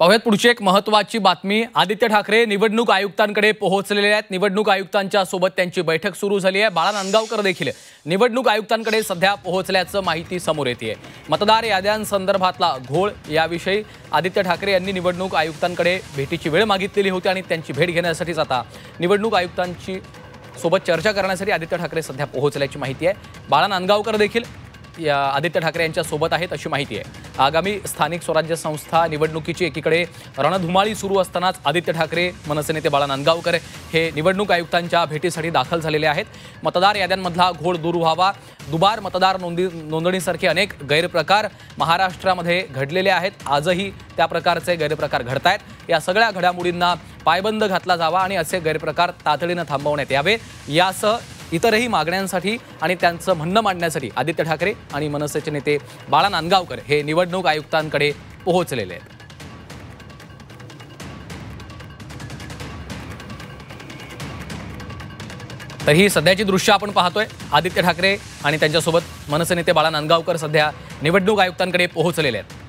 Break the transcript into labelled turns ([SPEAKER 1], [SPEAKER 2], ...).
[SPEAKER 1] पाहूयात पुढची एक महत्त्वाची बातमी। आदित्य ठाकरे निवडणूक आयुक्तांकडे पोहोचलेले आहेत। निवडणूक आयुक्तांच्या सोबत त्यांची बैठक सुरू झाली आहे। बाळा नांदगावकर देखील निवडणूक आयुक्तांकडे सध्या पोहोचल्याचं माहिती समोर येते। मतदार याद्यांसंदर्भातला घोळ याविषयी आदित्य ठाकरे यांनी निवडणूक आयुक्तांकडे भेटीची वेळ मागितलेली होती आणि त्यांची भेट घेण्यासाठीच आता निवडणूक आयुक्तांची सोबत चर्चा करण्यासाठी आदित्य ठाकरे सध्या पोहोचल्याची माहिती आहे। बाळा नांदगावकर देखील या आदित्य ठाकरे यांच्या सोबत आहेत अशी माहिती आहे। आगामी स्थानिक स्वराज्य संस्था निवडणुकीची एकीकडे रणधुमाळी सुरू असतानाच आदित्य ठाकरे मनसे नेते बाळा नांदगावकर हे निवडणूक आयुक्तांच्या भेटीसाठी दाखल झालेले आहेत। मतदार याद्यांमधला घोळ दूर व्हावा, दुबार मतदार नोंदणीसारखे अनेक गैरप्रकार महाराष्ट्रामध्ये घडलेले आहेत। आजही त्या प्रकारचे गैरप्रकार घडतायत। या सगळ्या घडामोडींना पायबंद घातला जावा आणि असे गैरप्रकार तातडीने थांबवण्यात यावे, यासह इतरही मागण्यांसाठी आणि त्यांचं म्हणणं मांडण्यासाठी आदित्य ठाकरे आणि मनसेचे नेते बाळा नांदगावकर हे निवडणूक आयुक्तांकडे पोहोचलेले आहेत। तर ही सध्याची दृश्य आपण पाहतोय। आदित्य ठाकरे आणि त्यांच्यासोबत मनसे नेते बाळा नांदगावकर सध्या निवडणूक आयुक्तांकडे पोहोचलेले आहेत।